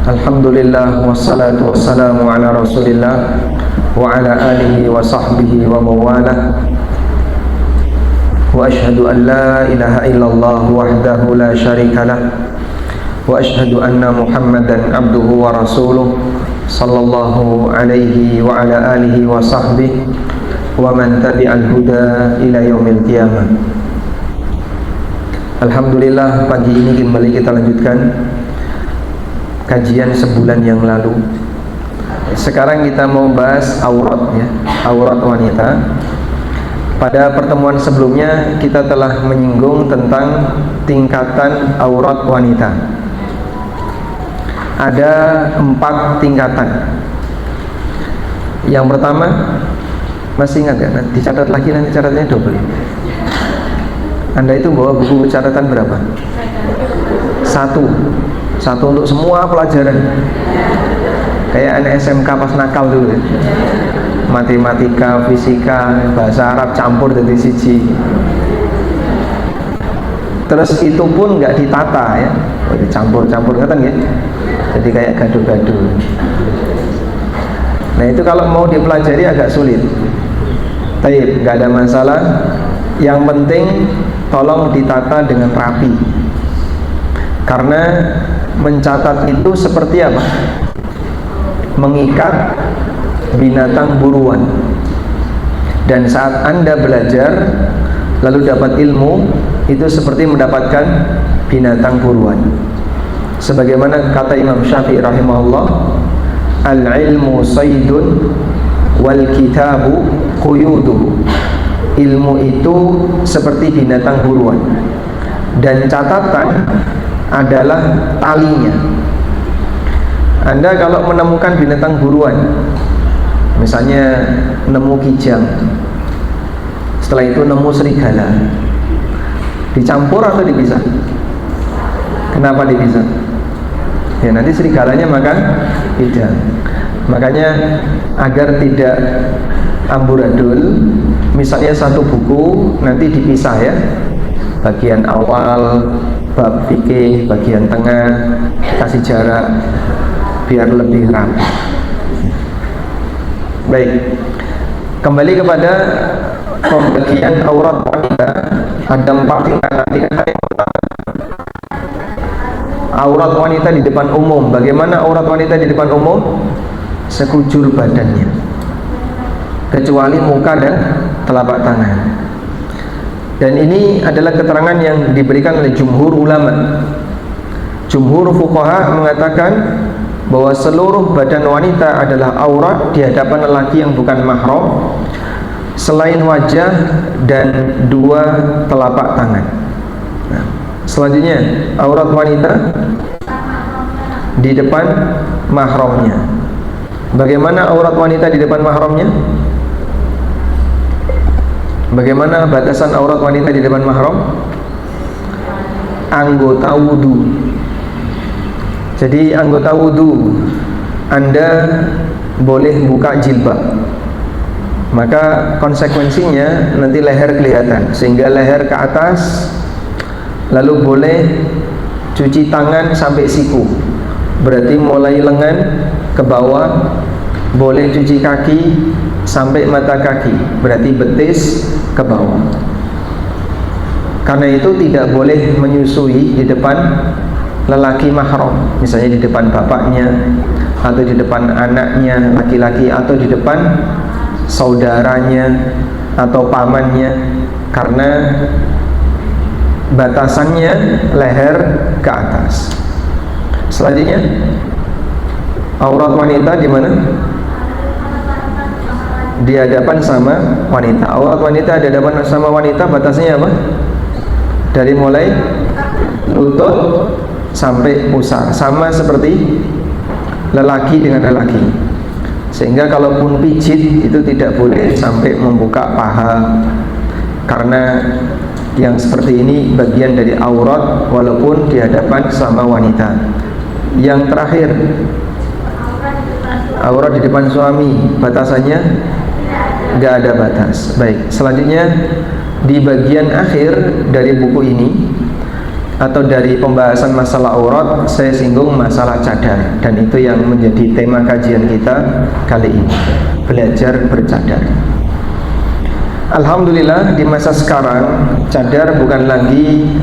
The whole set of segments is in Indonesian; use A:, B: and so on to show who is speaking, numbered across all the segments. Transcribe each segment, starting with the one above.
A: Alhamdulillah wassalatu wassalamu ala Rasulillah wa ala alihi wa sahbihi wa mawalah. Wa ashhadu an la ilaha illallah wahdahu la syarikalah wa ashhadu anna Muhammadan abduhu wa rasuluh sallallahu alaihi wa ala alihi wa sahbihi wa man tabi'al huda ila yaumil qiyamah. Alhamdulillah, pagi ini kembali kita lanjutkan kajian sebulan yang lalu. Sekarang kita mau bahas aurat, ya, aurat wanita. Pada pertemuan sebelumnya kita telah menyinggung tentang tingkatan aurat wanita. Ada 4 tingkatan. Yang pertama, masih ingat ya? Dicatat lagi, nanti catatannya double. Anda itu bawa buku catatan berapa? Satu untuk semua pelajaran. Kayak anak SMK pas nakal dulu ya. Matematika, fisika, bahasa Arab campur jadi siji. Terus itu pun nggak ditata ya, dicampur-campur kan ya. Jadi kayak gaduh-gaduh. Nah itu kalau mau dipelajari agak sulit. Tapi nggak ada masalah. Yang penting tolong ditata dengan rapi. Karena mencatat itu seperti apa? Mengikat binatang buruan. Dan saat Anda belajar lalu dapat ilmu, itu seperti mendapatkan binatang buruan. Sebagaimana kata Imam Syafi'i rahimahullah, al-ilmu saydun wal kitabu quyuduhu. Ilmu itu seperti binatang buruan dan catatan adalah talinya. Anda kalau menemukan binatang buruan, misalnya nemu kijang, setelah itu nemu serigala, dicampur atau dipisah? Kenapa dipisah? Ya nanti serigalanya makan kijang. Makanya agar tidak amburadul, misalnya satu buku nanti dipisah ya, bagian awal bab fikih, bagian tengah kasih jarak biar lebih rapi. Baik, kembali kepada pembagian aurat wanita. Ada 4 tingkatan. Yang pertama, aurat wanita di depan umum. Bagaimana aurat wanita di depan umum? Sekujur badannya, kecuali muka dan telapak tangan. Dan ini adalah keterangan yang diberikan oleh jumhur ulama. Jumhur fuqaha mengatakan bahwa seluruh badan wanita adalah aurat di hadapan lelaki yang bukan mahram, selain wajah dan 2 telapak tangan. Nah, selanjutnya aurat wanita di depan mahramnya. Bagaimana aurat wanita di depan mahramnya? Bagaimana batasan aurat wanita di depan mahram? Anggota wudu. Jadi anggota wudu Anda boleh buka jilbab, maka konsekuensinya nanti leher kelihatan, sehingga leher ke atas. Lalu boleh cuci tangan sampai siku, berarti mulai lengan ke bawah. Boleh cuci kaki sampai mata kaki, berarti betis ke bawah. Karena itu tidak boleh menyusui di depan lelaki mahram, misalnya di depan bapaknya, atau di depan anaknya laki-laki, atau di depan saudaranya atau pamannya, karena batasannya leher ke atas. Selanjutnya, aurat wanita di mana? Di hadapan sama wanita. Aurat wanita di hadapan sama wanita batasnya apa? Dari mulai lutut sampai pusar, sama seperti lelaki dengan lelaki. Sehingga kalaupun pijit itu tidak boleh sampai membuka paha, karena yang seperti ini bagian dari aurat walaupun di hadapan sama wanita. Yang terakhir, aurat di depan suami, batasannya nggak ada batas. Baik, selanjutnya di bagian akhir dari buku ini atau dari pembahasan masalah aurat, saya singgung masalah cadar, dan itu yang menjadi tema kajian kita kali ini, belajar bercadar. Alhamdulillah di masa sekarang cadar bukan lagi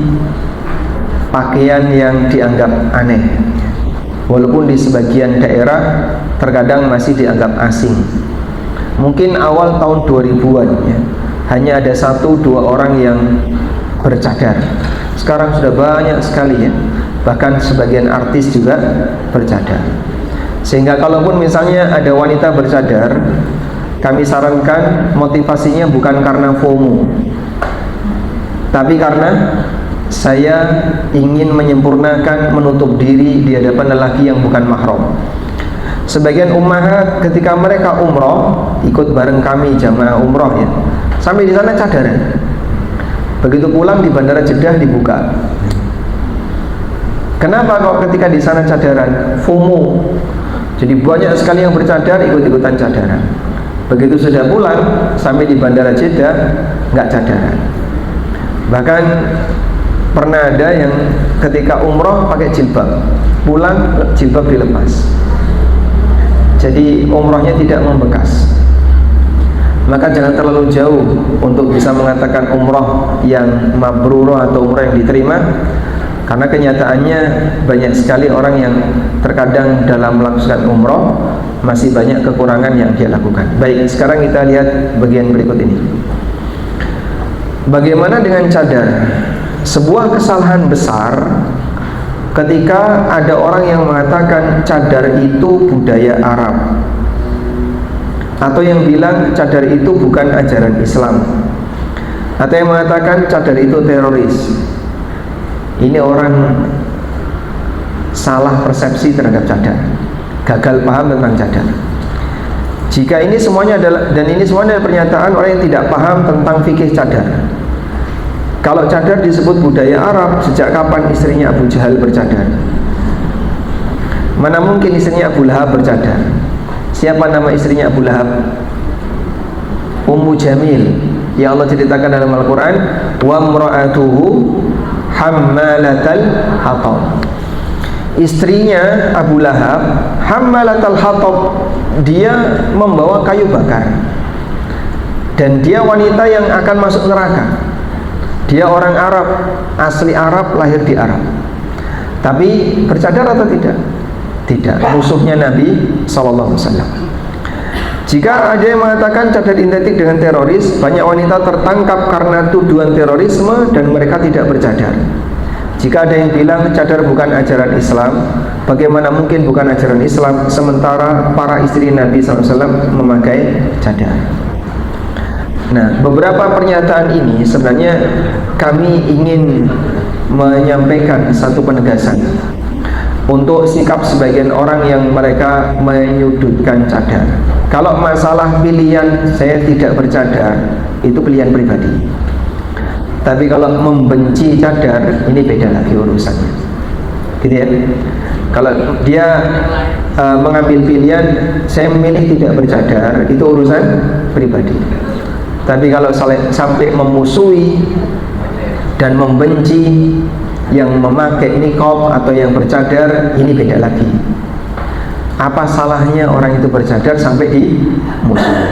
A: pakaian yang dianggap aneh, walaupun di sebagian daerah terkadang masih dianggap asing. Mungkin awal tahun 2000-an ya, hanya ada 1-2 orang yang bercadar. Sekarang sudah banyak sekali ya, bahkan sebagian artis juga bercadar. Sehingga kalaupun misalnya ada wanita bercadar, kami sarankan motivasinya bukan karena FOMO, tapi karena saya ingin menyempurnakan, menutup diri di hadapan lelaki yang bukan mahram. Sebagian ummahat ketika mereka umroh, ikut bareng kami jamaah umroh ya, sampai di sana cadaran. Begitu pulang di bandara Jeddah dibuka. Kenapa kok ketika di sana cadaran? FOMO. Jadi banyak sekali yang bercadar, ikut-ikutan cadaran. Begitu sudah pulang sampai di bandara Jeddah nggak cadaran. Bahkan pernah ada yang ketika umroh pakai jilbab, pulang jilbab dilepas. Jadi umrohnya tidak membekas. Maka jangan terlalu jauh untuk bisa mengatakan umroh yang mabrurah atau umroh yang diterima, karena kenyataannya banyak sekali orang yang terkadang dalam melakukan umroh masih banyak kekurangan yang dia lakukan. Baik, sekarang kita lihat bagian berikut ini. Bagaimana dengan cadar? Sebuah kesalahan besar ketika ada orang yang mengatakan cadar itu budaya Arab, atau yang bilang cadar itu bukan ajaran Islam, atau yang mengatakan cadar itu teroris. Ini orang salah persepsi terhadap cadar, gagal paham tentang cadar. Jika ini semuanya adalah, dan ini semuanya adalah pernyataan orang yang tidak paham tentang fikih cadar. Kalau cadar disebut budaya Arab, sejak kapan istrinya Abu Jahal bercadar? Mana mungkin istrinya Abu Lahab bercadar? Siapa nama istrinya Abu Lahab? Ummu Jamil, yang Allah ceritakan dalam Al-Quran, wa mra'atuhu hammalatal hatab. Istrinya Abu Lahab hammalatal hatab, dia membawa kayu bakar, dan dia wanita yang akan masuk neraka. Dia orang Arab, asli Arab, lahir di Arab, tapi bercadar atau tidak? Tidak. Musuhnya Nabi SAW. Jika ada yang mengatakan cadar identik dengan teroris, banyak wanita tertangkap karena tuduhan terorisme dan mereka tidak bercadar. Jika ada yang bilang cadar bukan ajaran Islam, bagaimana mungkin bukan ajaran Islam sementara para istri Nabi SAW memakai cadar? Nah, beberapa pernyataan ini sebenarnya kami ingin menyampaikan satu penegasan untuk sikap sebagian orang yang mereka menyudutkan cadar. Kalau masalah pilihan saya tidak bercadar, itu pilihan pribadi. Tapi kalau membenci cadar, ini beda lagi urusannya, gitu ya. Kalau dia mengambil pilihan, saya memilih tidak bercadar, itu urusan pribadi. Tapi kalau sampai memusuhi dan membenci yang memakai niqab atau yang bercadar, ini beda lagi. Apa salahnya orang itu bercadar sampai dimusuhi?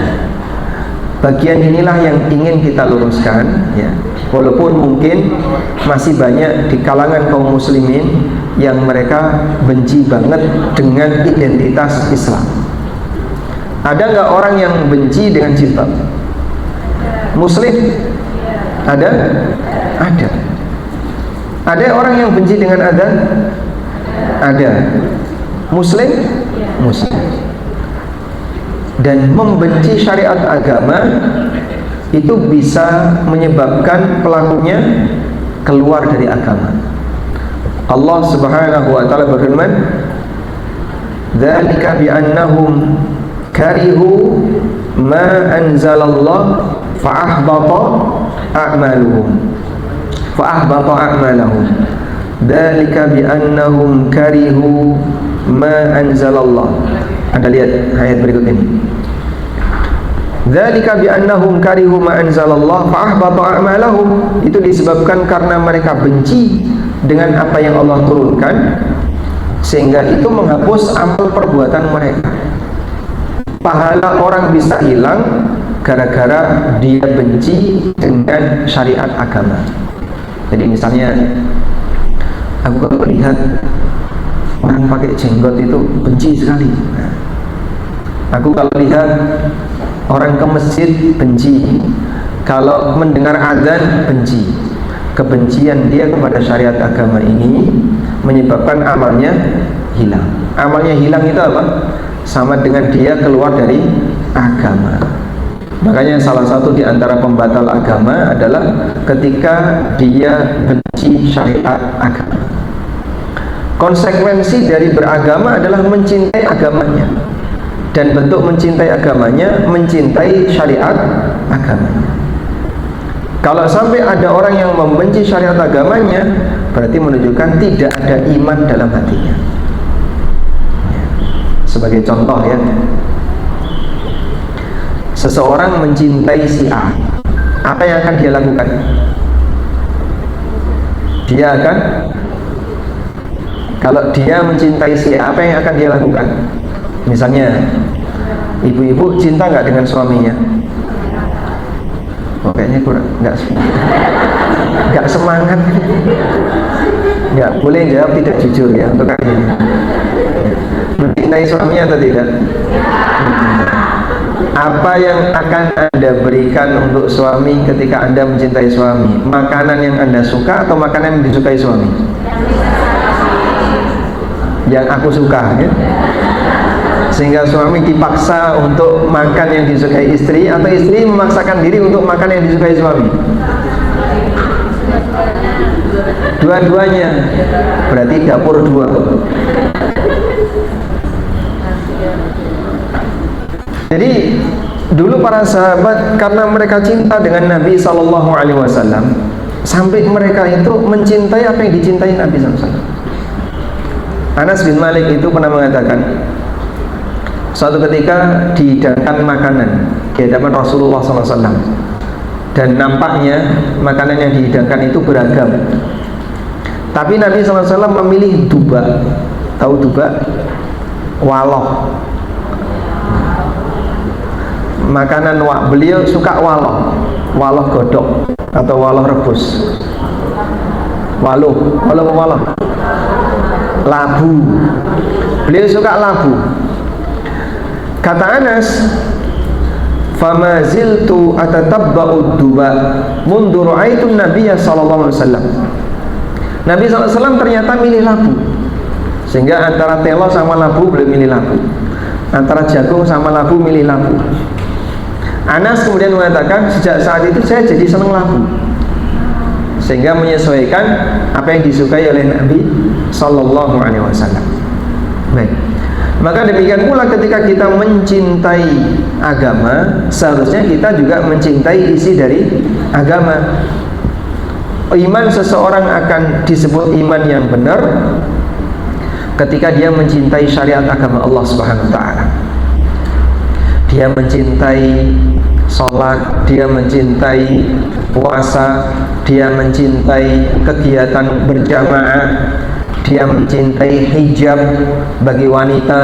A: Bagian inilah yang ingin kita luruskan ya. Walaupun mungkin masih banyak di kalangan kaum muslimin yang mereka benci banget dengan identitas Islam. Ada nggak orang yang benci dengan jilbab? Muslim? Ada? Ada. Ada orang yang benci dengan adzan? Ada. Muslim? Muslim. Dan membenci syariat agama itu bisa menyebabkan pelakunya keluar dari agama. Allah Subhanahu wa taala berfirman, "Dzalika bi annahum karihu ma anzalallah fa ahbata a'maluhum." Fa ahbata a'malahum. Dzalika bi annahum karihu ma anzalallah. Anda lihat ayat berikut ini. Dzalika bi annahum karihu ma anzalallah fa ahbata a'malahum. Itu disebabkan karena mereka benci dengan apa yang Allah turunkan, sehingga itu menghapus amal perbuatan mereka. Pahala orang bisa hilang gara-gara dia benci dengan syariat agama. Jadi misalnya aku kalau lihat orang pakai jenggot itu benci sekali. Aku kalau lihat orang ke masjid benci, kalau mendengar azan benci. Kebencian dia kepada syariat agama ini menyebabkan amalnya hilang. Amalnya hilang itu apa? Sama dengan dia keluar dari agama. Makanya salah satu di antara pembatal agama adalah ketika dia benci syariat agama. Konsekuensi dari beragama adalah mencintai agamanya, dan bentuk mencintai agamanya mencintai syariat agamanya. Kalau sampai ada orang yang membenci syariat agamanya, berarti menunjukkan tidak ada iman dalam hatinya. Sebagai contoh ya, seseorang mencintai si A, apa yang akan dia lakukan? Dia akan, kalau dia mencintai si A, apa yang akan dia lakukan? Misalnya ibu-ibu cinta nggak dengan suaminya? Oh, kayaknya kurang, nggak semangat, nggak boleh jawab tidak jujur ya untuk kali ini. Mencintai suaminya atau tidak? Apa yang akan Anda berikan untuk suami ketika Anda mencintai suami? Makanan yang Anda suka atau makanan yang disukai suami? Yang aku suka ya? Sehingga suami dipaksa untuk makan yang disukai istri, atau istri memaksakan diri untuk makan yang disukai suami? Dua-duanya, berarti dapur dua. Jadi dulu para sahabat karena mereka cinta dengan Nabi SAW, sampai mereka itu mencintai apa yang dicintai Nabi SAW. Anas bin Malik itu pernah mengatakan, suatu ketika dihidangkan makanan di hadapan Rasulullah SAW, dan nampaknya makanan yang dihidangkan itu beragam, tapi Nabi SAW memilih duba. Tahu duba? Waloh. Makanan beliau suka waloh, waloh godok atau waloh rebus. Waloh labu. Beliau suka labu. Kata Anas, fama ziltu atatabba'ud duba mundu ra'aitu Nabiyya sallallahu alaihi wasallam. Nabi sallallahu alaihi wasallam ternyata milih labu. Sehingga antara telo sama labu beliau milih labu. Antara jagung sama labu milih labu. Anas kemudian mengatakan, sejak saat itu saya jadi senang labu, sehingga menyesuaikan apa yang disukai oleh Nabi sallallahu alaihi wasallam. Baik. Maka demikian pula ketika kita mencintai agama, seharusnya kita juga mencintai isi dari agama. Iman seseorang akan disebut iman yang benar ketika dia mencintai syariat agama Allah Subhanahu wa taala. Dia mencintai sholat, dia mencintai puasa, dia mencintai kegiatan berjamaah, dia mencintai hijab bagi wanita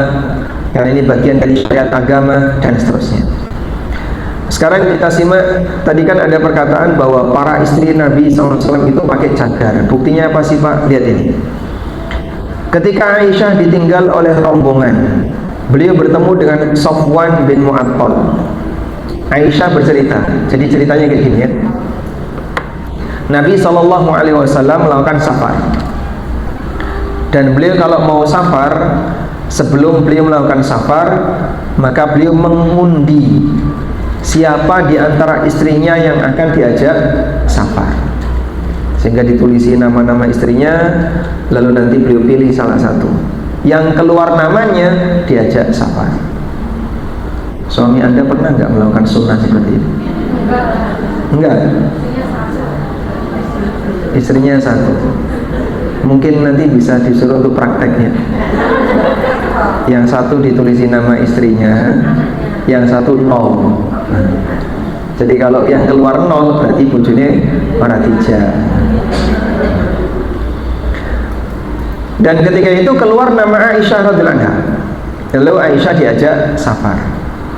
A: karena ini bagian dari syariat agama, dan seterusnya. Sekarang kita simak, tadi kan ada perkataan bahwa para istri Nabi SAW itu pakai cadar. Buktinya apa sih Pak? Lihat ini. Ketika Aisyah ditinggal oleh rombongan, beliau bertemu dengan Safwan bin Mu'attal. Aisyah bercerita, jadi ceritanya kayak gini ya. Nabi SAW melakukan safar, dan beliau kalau mau safar, sebelum beliau melakukan safar, maka beliau mengundi siapa di antara istrinya yang akan diajak safar, sehingga ditulisi nama-nama istrinya, lalu nanti beliau pilih salah satu yang keluar namanya diajak safar. Suami Anda pernah nggak melakukan sunnah seperti ini? Enggak. Istrinya satu. Mungkin nanti bisa disuruh untuk prakteknya. Yang satu ditulisi nama istrinya, yang satu nol. Jadi kalau yang keluar nol berarti bojone ora dijak. Dan ketika itu keluar nama Aisyah radhiyallahu anha. Lalu Aisyah diajak safar.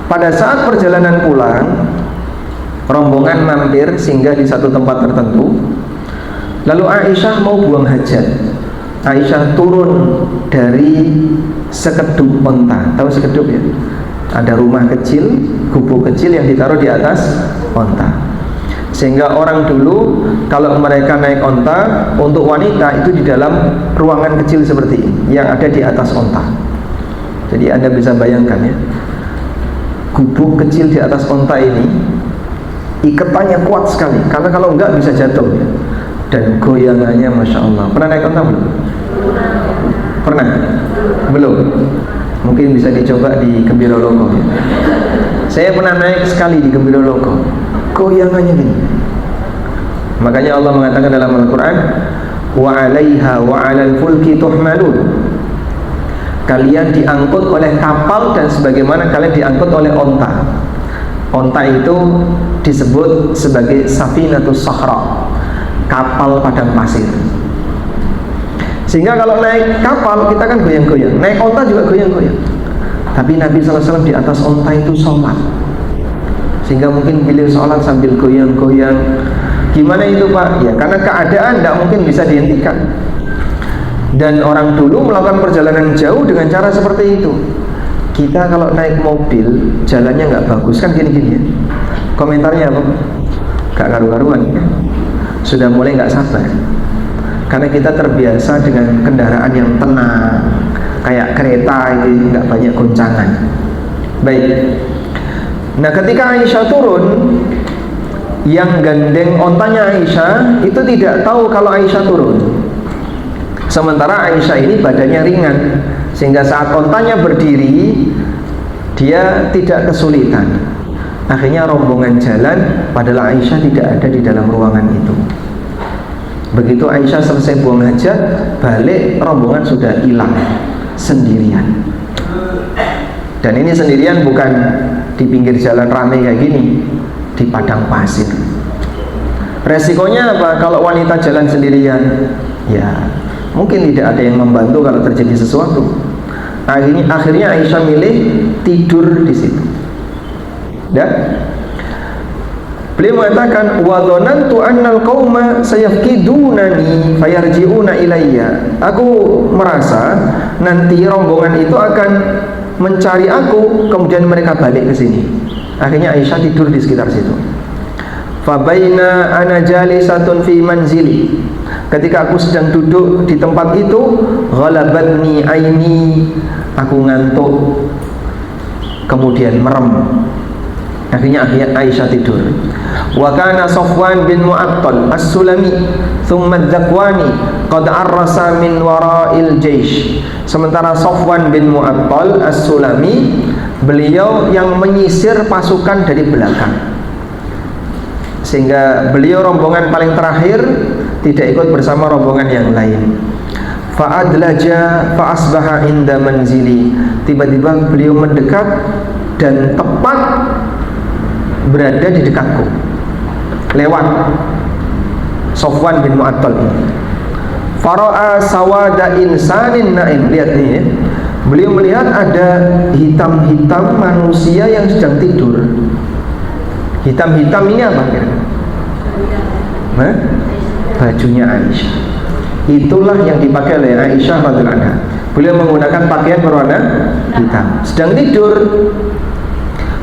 A: Pada saat perjalanan pulang, rombongan mampir singgah di satu tempat tertentu. Lalu Aisyah mau buang hajat. Aisyah turun dari sekeduk onta. Tahu sekeduk ya? Ada rumah kecil, gubuk kecil yang ditaruh di atas onta. Sehingga orang dulu kalau mereka naik onta, untuk wanita itu di dalam ruangan kecil seperti ini yang ada di atas onta. Jadi Anda bisa bayangkan ya, gubuk kecil di atas onta ini ikatannya kuat sekali, karena kalau enggak bisa jatuh ya. Dan goyangannya Masya Allah. Pernah naik onta belum? Pernah? Belum? Mungkin bisa dicoba di Gembira Logo ya. Saya pernah naik sekali di Gembira Logo. Goyangannya gini. Makanya Allah mengatakan dalam Al-Quran, wa 'alaiha wa 'alal fulki tuhmalun. Kalian diangkut oleh kapal dan sebagaimana kalian diangkut oleh onta. Onta itu disebut sebagai safinatus sakhra, kapal padang pasir. Sehingga kalau naik kapal kita kan goyang-goyang, naik onta juga goyang-goyang. Tapi Nabi SAW di atas onta itu sholat. Sehingga mungkin beliau sholat sambil goyang-goyang. Gimana itu Pak? Ya karena keadaan tidak mungkin bisa dihentikan. Dan orang dulu melakukan perjalanan jauh dengan cara seperti itu. Kita kalau naik mobil jalannya nggak bagus kan gini-gini ya. Komentarnya apa? Gak karu-karuan ya. Sudah mulai nggak sabar. Karena kita terbiasa dengan kendaraan yang tenang, kayak kereta ini nggak banyak goncangan. Baik. Nah ketika Aisyah turun, yang gandeng ontanya Aisyah itu tidak tahu kalau Aisyah turun. Sementara Aisyah ini badannya ringan, sehingga saat ontanya berdiri dia tidak kesulitan. Akhirnya rombongan jalan, padahal Aisyah tidak ada di dalam ruangan itu. Begitu Aisyah selesai buang hajat, balik rombongan sudah hilang sendirian. Dan ini sendirian bukan di pinggir jalan ramai kayak gini, di padang pasir. Resikonya apa kalau wanita jalan sendirian? Ya mungkin tidak ada yang membantu kalau terjadi sesuatu. Akhirnya Aisyah milih tidur di situ. Dan beliau mengatakan wa dhanantu annal qauma sayafkidunani fayarji'una ilayya. Aku merasa nanti rombongan itu akan mencari aku, kemudian mereka balik ke sini. Akhirnya Aisyah tidur di sekitar situ. Fa baina ana jalisatun fi manzili. Ketika aku sedang duduk di tempat itu, ghalabatni aini, aku ngantuk, kemudian merem. Akhirnya Aisyah tidur. Wa kana Safwan bin Mu'attal As-Sulami thumma Dzakwani qad arrasa min wara'il jaish. Sementara Safwan bin Mu'attal As-Sulami, beliau yang menyisir pasukan dari belakang, sehingga beliau rombongan paling terakhir, tidak ikut bersama rombongan yang lain. Fa'adlaja fa'asbaha inda manzili. Tiba-tiba beliau mendekat dan tepat berada di dekatku, lewat Safwan bin Mu'attal ini. Fara'a sawada insanin na'im. Lihat nih ya. Beliau melihat ada hitam-hitam manusia yang sedang tidur. Hitam-hitam ini apa kira-kira? Bajunya Aisyah. Itulah yang dipakai oleh Aisyah radhiyallahu anha. Beliau menggunakan pakaian berwarna hitam, sedang tidur.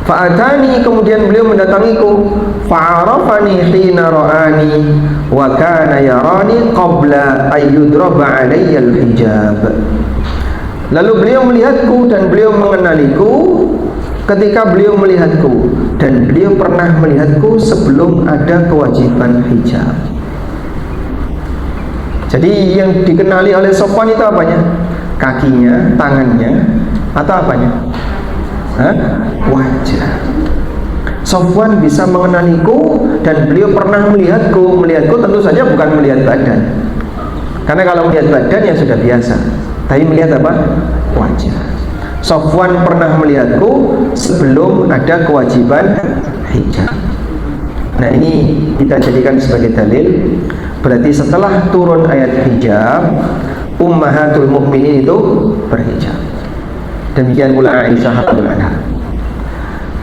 A: Fa'atani, kemudian beliau mendatangiku. Fa'arafani hina ra'ani wa kana yarani qabla ayyudraba alayya al-hijab. Lalu beliau melihatku dan beliau mengenaliku ketika beliau melihatku, dan beliau pernah melihatku sebelum ada kewajiban hijab. Jadi yang dikenali oleh Safwan itu apanya? Kakinya, tangannya, atau apanya? Wajah. Safwan bisa mengenaliku dan beliau pernah melihatku. Melihatku tentu saja bukan melihat badan, karena kalau melihat badan ya sudah biasa. Tapi melihat apa? Wajah. Safwan pernah melihatku sebelum ada kewajiban hijab. Nah ini kita jadikan sebagai dalil. Berarti setelah turun ayat hijab, ummahatul mukminin itu berhijab. Demikian pula Aisyah radhiyallahu anha.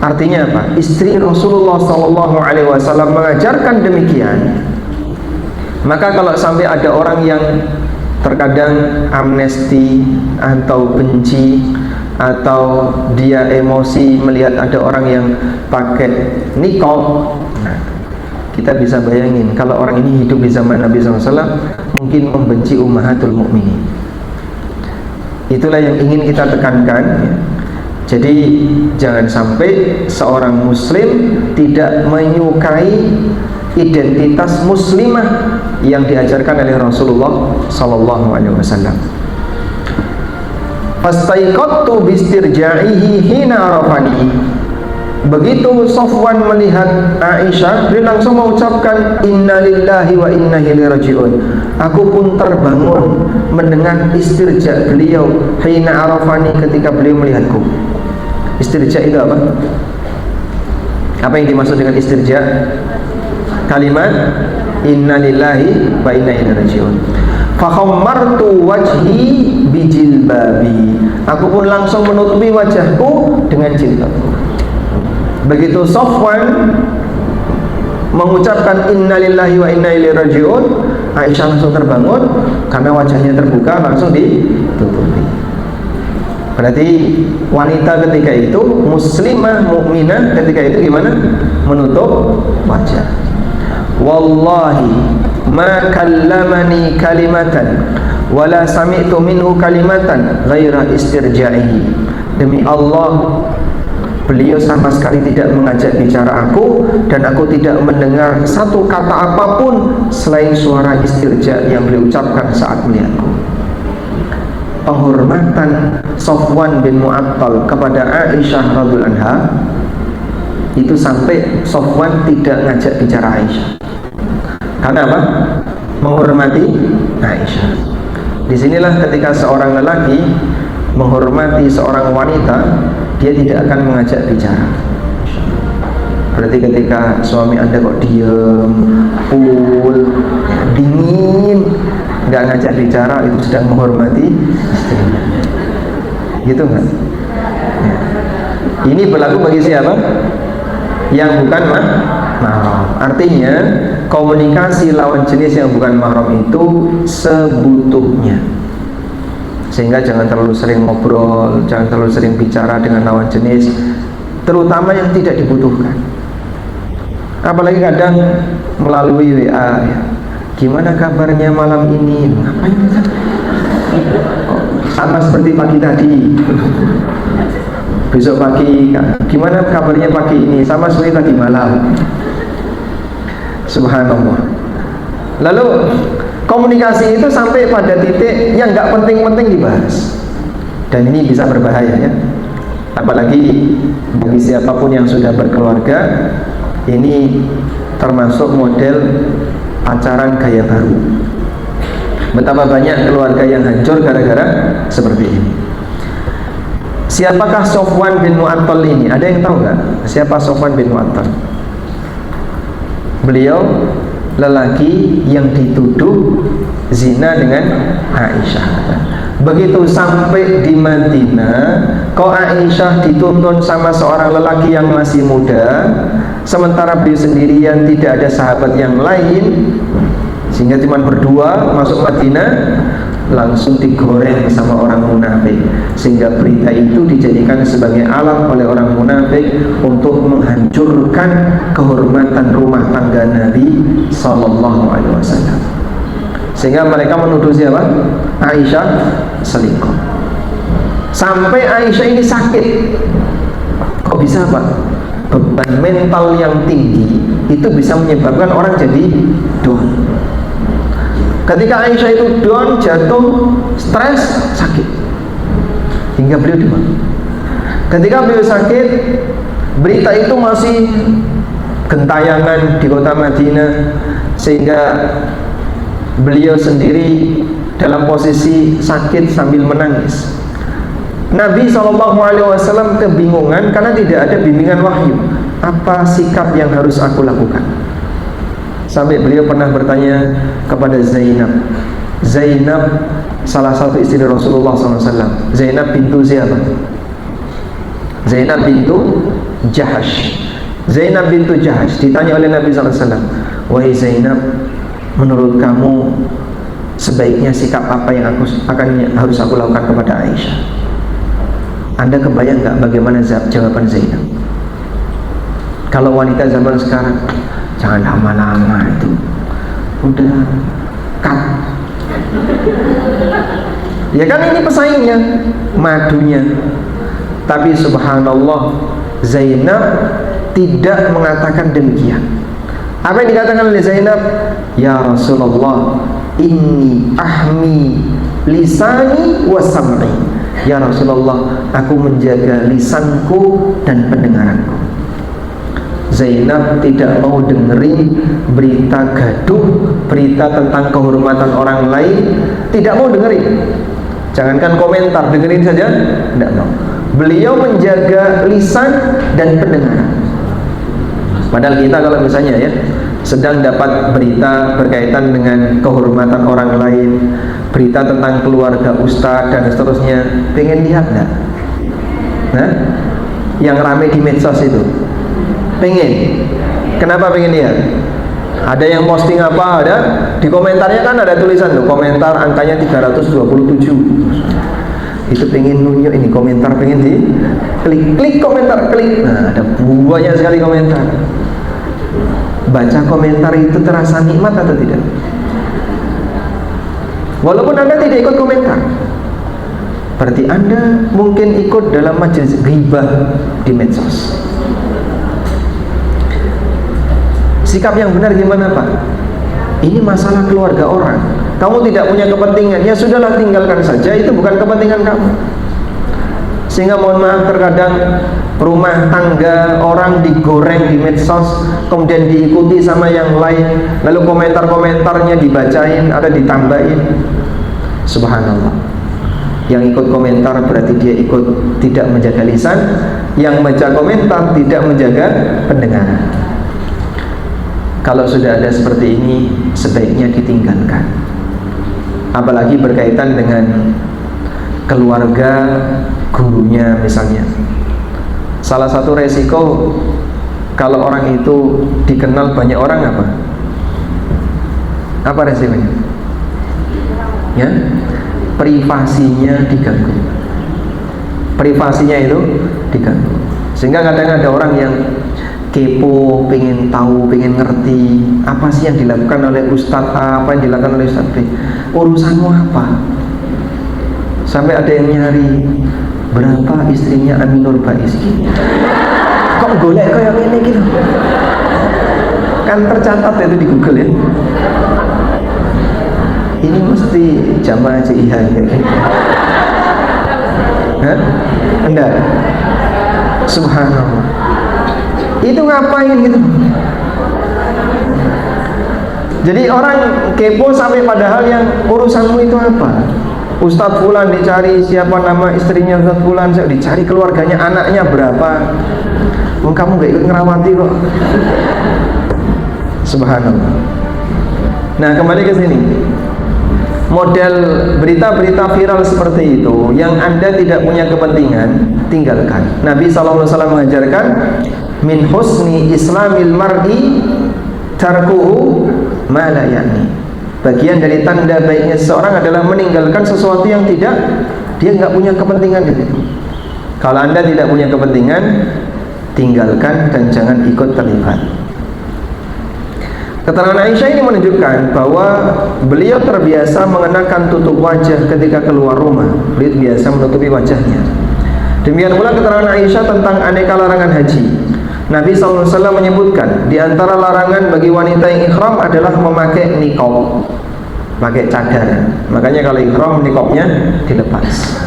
A: Artinya apa? Istri Rasulullah SAW mengajarkan demikian. Maka kalau sampai ada orang yang terkadang amnesti atau benci atau dia emosi melihat ada orang yang pakai niqab, nah, kita bisa bayangin kalau orang ini hidup di zaman Nabi SAW mungkin membenci ummahatul mukminin. Itulah yang ingin kita tekankan ya. Jadi jangan sampai seorang muslim tidak menyukai identitas muslimah yang diajarkan oleh Rasulullah sallallahu alaihi wasallam. Fastaiqattu bistirja'ihi hina arafani. Begitu Safwan melihat Aisyah, dia langsung mengucapkan inna lillahi wa inna ilaihi raji'un. Aku pun terbangun mendengar istirja beliau hina arafani, ketika beliau melihatku. Istirja itu apa? Apa yang dimaksud dengan istirja? Kalimat inna lillahi wa inna ilaihi raji'un. Fa khammartu wajhi bijilbabi. Aku pun langsung menutupi wajahku dengan jilbabku. Begitu Safwan mengucapkan inna lillahi wa inna ilaihi raji'un, Aisyah langsung terbangun karena wajahnya terbuka, langsung ditutupi. Berarti wanita ketika itu, muslimah mukminah ketika itu gimana? Menutup wajah. Wallahi ma kallamani kalimatan wala sami'tu minhu kalimatan ghaira istirja'ihi. Demi Allah, beliau sama sekali tidak mengajak bicara aku, dan aku tidak mendengar satu kata apapun selain suara istirja yang beliau ucapkan saat melihatku. Penghormatan Safwan bin Mu'attal kepada Aisyah radhiyallahu anha itu sampai Safwan tidak ngajak bicara Aisyah. Karena apa? Menghormati Aisyah. Disinilah ketika seorang lelaki menghormati seorang wanita, dia tidak akan mengajak bicara. Berarti ketika suami Anda kok diem, cool, dingin, nggak ngajak bicara, itu sedang menghormati istrinya. Gitu kan? Ya. Ini berlaku bagi siapa? Yang bukan mahram. Artinya komunikasi lawan jenis yang bukan mahram itu sebutuhnya. Sehingga jangan terlalu sering ngobrol, jangan terlalu sering bicara dengan lawan jenis, terutama yang tidak dibutuhkan. Apalagi kadang melalui WA ya. Gimana kabarnya malam ini? Ngapain? Sama seperti pagi tadi. Besok pagi, gimana kabarnya pagi ini? Sama seperti tadi malam. Subhanallah. Lalu komunikasi itu sampai pada titik yang nggak penting-penting dibahas, dan ini bisa berbahaya ya. Apalagi bagi siapapun yang sudah berkeluarga, ini termasuk model pacaran gaya baru. Betapa banyak keluarga yang hancur gara-gara seperti ini. Siapakah Safwan bin Mu'attal ini? Ada yang tahu nggak? Siapa Safwan bin Mu'attal? Beliau lelaki yang dituduh zina dengan Aisyah. Begitu sampai di Madinah, kok Aisyah dituntun sama seorang lelaki yang masih muda, sementara beliau sendirian, tidak ada sahabat yang lain, sehingga cuma berdua masuk Madinah, langsung digoreng sama orang munafik, sehingga berita itu dijadikan sebagai alat oleh orang munafik untuk menghancurkan kehormatan rumah tangga Nabi Sallallahu Alaihi Wasallam. Sehingga mereka menuduh siapa? Aisyah selingkuh. Sampai Aisyah ini sakit. Kok bisa Pak? Beban mental yang tinggi itu bisa menyebabkan orang jadi down. Ketika Aisyah itu down, jatuh, stres, sakit, hingga beliau demam. Ketika beliau sakit, berita itu masih gentayangan di kota Madinah, sehingga beliau sendiri dalam posisi sakit sambil menangis. Nabi SAW kebingungan karena tidak ada bimbingan wahyu. Apa sikap yang harus aku lakukan? Sampai beliau pernah bertanya kepada Zainab, Zainab, salah satu istri Rasulullah SAW, Zainab bintu siapa? Zainab bintu Jahash. Zainab bintu Jahash ditanya oleh Nabi SAW, wahai Zainab, menurut kamu sebaiknya sikap apa yang harus aku lakukan kepada Aisyah? Anda kebayang nggak bagaimana jawaban Zainab? Kalau wanita zaman sekarang, jangan lama-lama itu, udah cut. Ya kan ini pesaingnya, madunya. Tapi subhanallah, Zainab tidak mengatakan demikian. Apa yang dikatakan oleh Zainab? Ya Rasulullah, inni ahmi lisani wa sam'i. Ya Rasulullah, aku menjaga lisanku dan pendengaranku. Zainab tidak mau dengerin berita gaduh, berita tentang kehormatan orang lain, tidak mau dengerin. Jangankan komentar, dengerin saja tidak mau. Beliau menjaga lisan dan pendengaran. Padahal kita kalau misalnya ya sedang dapat berita berkaitan dengan kehormatan orang lain, berita tentang keluarga ustadz dan seterusnya, pengen lihat enggak? Nah, yang ramai di medsos itu, pengen. Kenapa pengen lihat? Ada yang posting apa, ada di komentarnya kan ada tulisan tuh, komentar angkanya 327. Itu pengen nunjuk ini komentar, pengen di klik komentar, klik. Nah, ada banyak sekali komentar. Baca komentar itu terasa nikmat atau tidak? Walaupun Anda tidak ikut komentar, berarti Anda mungkin ikut dalam majelis ghibah di medsos. Sikap yang benar gimana Pak? Ini masalah keluarga orang. Kamu tidak punya kepentingan, ya sudahlah, tinggalkan saja, itu bukan kepentingan kamu. Sehingga mohon maaf, terkadang rumah tangga orang digoreng di medsos, kemudian diikuti sama yang lain, lalu komentar-komentarnya dibacain, ada ditambahin. Subhanallah. Yang ikut komentar berarti dia ikut tidak menjaga lisan, yang baca komentar tidak menjaga pendengaran. Kalau sudah ada seperti ini, sebaiknya ditinggalkan. Apalagi berkaitan dengan keluarga gurunya misalnya. Salah satu resiko kalau orang itu dikenal banyak orang apa? Apa resikonya? Ya, privasinya diganggu. Privasinya itu diganggu. Sehingga kadang ada orang yang kepo, pengen tahu, pengen ngerti apa sih yang dilakukan oleh Ustadz A, apa yang dilakukan oleh Ustadz B, urusanmu apa? Sampai ada yang nyari berapa istrinya Aminur Bais. Kok golek kayak ini gitu? Kan tercatat itu di Google ya. Ini mesti jamaah JIH ya. Hah? Enggak. Subhanallah. Itu ngapain gitu? Jadi orang kepo sampai padahal yang urusanmu itu apa? Ustadz Fulan dicari, siapa nama istrinya Ustadz Fulan, dicari keluarganya, anaknya berapa. Kamu gak ikut ngerawati kok. Subhanallah. Nah, kembali ke sini. Model berita-berita viral seperti itu yang Anda tidak punya kepentingan, tinggalkan. Nabi SAW mengajarkan, min husni islamil mar'i tarkuhu ma la ya'ni. Bagian dari tanda baiknya seseorang adalah meninggalkan sesuatu yang tidak, dia nggak punya kepentingan di situ. Kalau Anda tidak punya kepentingan, tinggalkan dan jangan ikut terlibat. Keterangan Aisyah ini menunjukkan bahwa beliau terbiasa mengenakan tutup wajah ketika keluar rumah. Beliau biasa menutupi wajahnya. Demikian pula keterangan Aisyah tentang aneka larangan haji. Nabi SAW menyebutkan di antara larangan bagi wanita yang ihram adalah memakai niqab, pakai cadar. Makanya kalau ihram niqabnya dilepas.